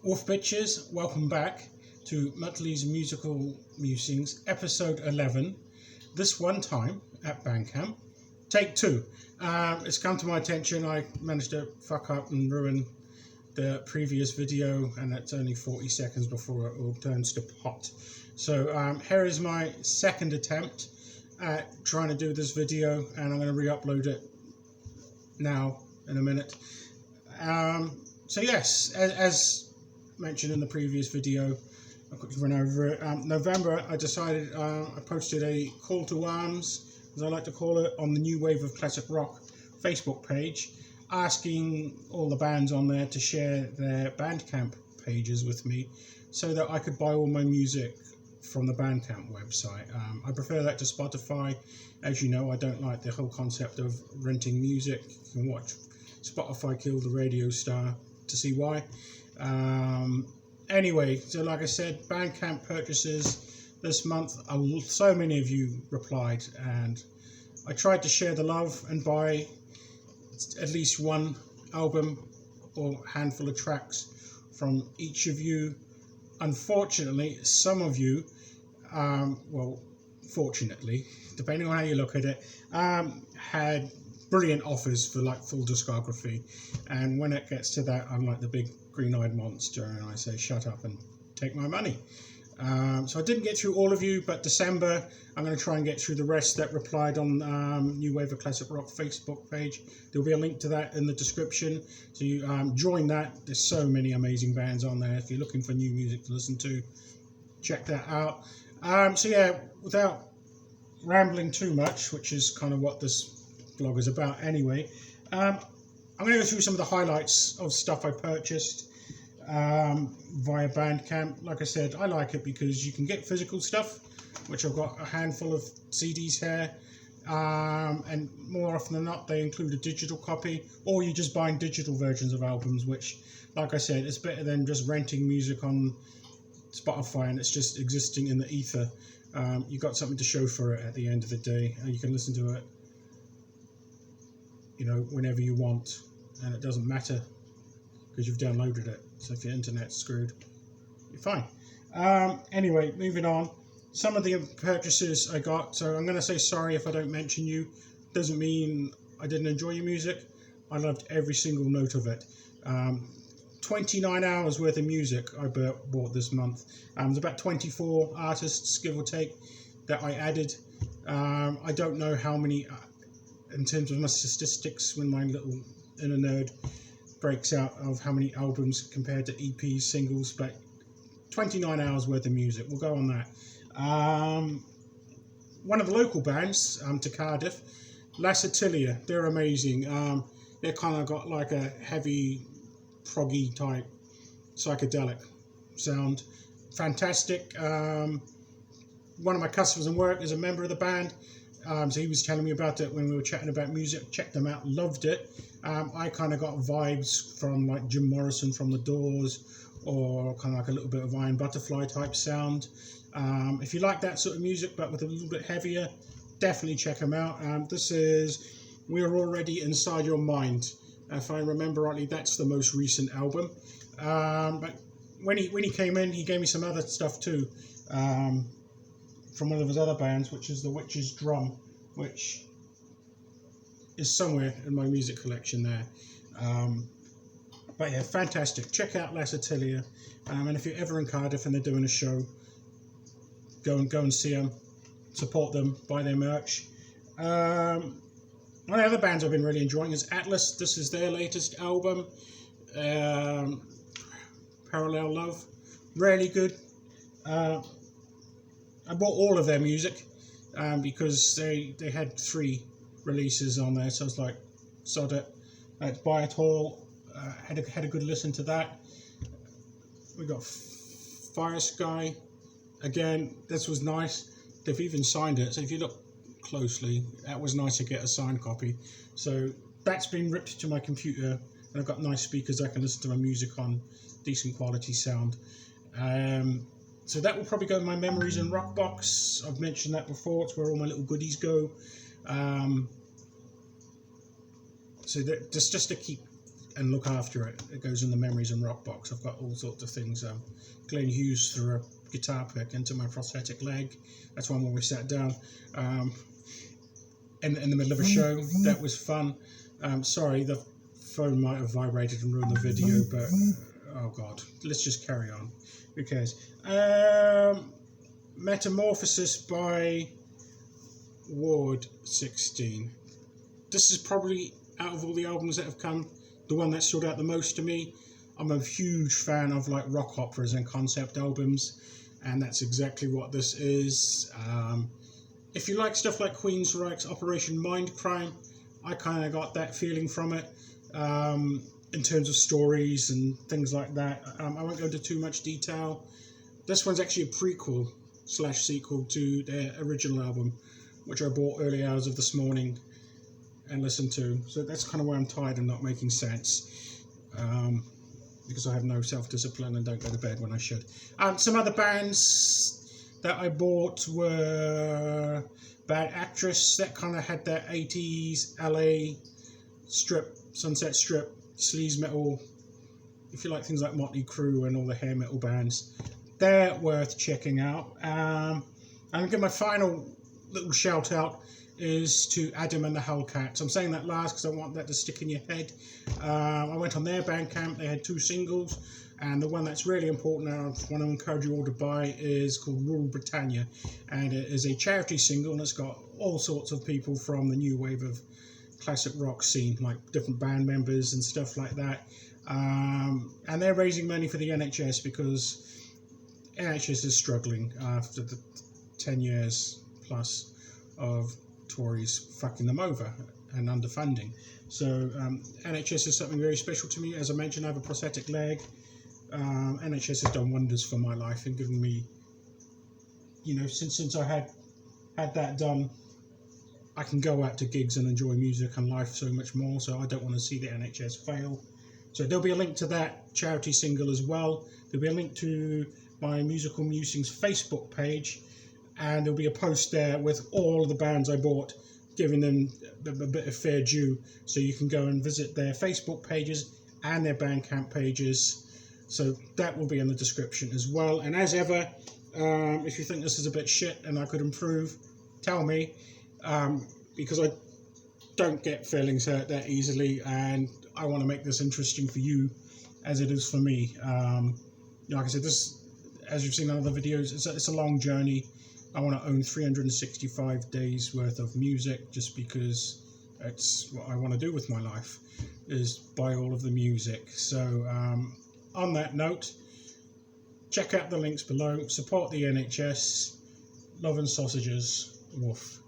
Woof bitches, welcome back to Muttley's Musical Musings, episode 11. This one time at Bandcamp, take 2. It's come to my attention I managed to fuck up and ruin the previous video, and that's only 40 seconds before it all turns to pot. So here is my second attempt at trying to do this video, and I'm going to re-upload it now in a minute. So yes, as mentioned in the previous video, I quickly run over it. November, I decided I posted a call to arms, as I like to call it, on the New Wave of Classic Rock Facebook page, asking all the bands on there to share their Bandcamp pages with me so that I could buy all my music from the Bandcamp website. I prefer that to Spotify. As you know, I don't like the whole concept of renting music. You can watch Spotify kill the radio star to see why. Anyway, so like I said, Bandcamp purchases this month. So many of you replied, and I tried to share the love and buy at least one album or handful of tracks from each of you. Unfortunately, some of you, well, fortunately, depending on how you look at it, had brilliant offers for like full discography, and when it gets to that, I'm like the big green-eyed monster and I say shut up and take my money. So I didn't get through all of you, but December I'm going to try and get through the rest that replied on New Wave of Classic Rock Facebook page. There'll be a link to that in the description, so you join that. There's so many amazing bands on there. If you're looking for new music to listen to, check that out. So yeah, without rambling too much, which is kind of what this blog is about anyway, I'm going to go through some of the highlights of stuff I purchased via Bandcamp. Like I said, I like it because you can get physical stuff, which I've got a handful of CDs here, and more often than not they include a digital copy, or you're just buying digital versions of albums, which, like I said, it's better than just renting music on Spotify and it's just existing in the ether. You've got something to show for it at the end of the day, and you can listen to it, you know, whenever you want, and it doesn't matter because you've downloaded it. So if your internet's screwed, you're fine. Anyway, moving on. Some of the purchases I got, so I'm going to say sorry if I don't mention you. Doesn't mean I didn't enjoy your music. I loved every single note of it. 29 hours worth of music I bought this month. There's about 24 artists, give or take, that I added. I don't know how many, in terms of my statistics, when my little inner nerd breaks out of how many albums compared to EPs, singles, but 29 hours worth of music. We'll go on that. One of the local bands to Cardiff, Lassetilia, they're amazing. They're kind of got like a heavy, proggy type psychedelic sound. Fantastic. One of my customers in work is a member of the band. So he was telling me about it when we were chatting about music. Checked them out, loved it. I kind of got vibes from like Jim Morrison from The Doors, or kind of like a little bit of Iron Butterfly type sound. If you like that sort of music but with a little bit heavier, definitely check them out. This is We're Already Inside Your Mind. If I remember rightly, that's the most recent album. But when he came in, he gave me some other stuff too. From one of his other bands, which is The Witch's Drum, which is somewhere in my music collection there. But yeah, fantastic. Check out Lassetilia. And if you're ever in Cardiff and they're doing a show, go and see them, support them, buy their merch. One of the other bands I've been really enjoying is Atlas. This is their latest album, Parallel Love. Really good. I bought all of their music because they had 3 releases on there, so I was like, sod it, let's buy it all. Had a good listen to that. We got Fire Sky. Again, this was nice. They've even signed it, so if you look closely, that was nice to get a signed copy. So that's been ripped to my computer, and I've got nice speakers I can listen to my music on, decent quality sound. So that will probably go in my Memories and Rock box. I've mentioned that before. It's where all my little goodies go. So that just to keep and look after it. It goes in the Memories and Rock box. I've got all sorts of things. Glenn Hughes threw a guitar pick into my prosthetic leg. That's one where we sat down in the middle of a show. That was fun. Sorry, the phone might have vibrated and ruined the video, but oh god, let's just carry on. Who cares? Metamorphosis by Ward 16. This is probably, out of all the albums that have come, the one that stood out the most to me. I'm a huge fan of like rock operas and concept albums, and that's exactly what this is. If you like stuff like Queensryche's Operation Mindcrime, I kind of got that feeling from it, in terms of stories and things like that. I won't go into too much detail. This one's actually a prequel/sequel to their original album, which I bought early hours of this morning and listened to. So that's kind of why I'm tired and not making sense, because I have no self-discipline and don't go to bed when I should. Some other bands that I bought were Bad Actress, that kind of had that 80s LA strip, Sunset Strip, sleaze metal. If you like things like Motley Crue and all the hair metal bands, they're worth checking out. And I'll give my final little shout out is to Adam And The Hellcats. I'm saying that last because I want that to stick in your head. I went on their Bandcamp. They had 2 singles, and the one that's really important and I want to encourage you all to buy is called Rule Britannia, and it is a charity single, and it's got all sorts of people from the new wave of classic rock scene, like different band members and stuff like that, and they're raising money for the NHS because NHS is struggling after the 10 years plus of Tories fucking them over and underfunding. So NHS is something very special to me. As I mentioned, I have a prosthetic leg. NHS has done wonders for my life and given me, since I had that done, I can go out to gigs and enjoy music and life so much more. So I don't want to see the NHS fail. So there'll be a link to that charity single as well. There'll be a link to my Musical Musings Facebook page, and there'll be a post there with all the bands I bought, giving them a bit of fair due. So you can go and visit their Facebook pages and their Bandcamp pages. So that will be in the description as well. And as ever, if you think this is a bit shit and I could improve, tell me, because I don't get feelings hurt that easily, and I want to make this interesting for you as it is for me. Like I said, this, as you've seen in other videos, it's a long journey. I want to own 365 days worth of music, just because it's what I want to do with my life, is buy all of the music. So on that note, check out the links below, support the NHS, love and sausages, woof.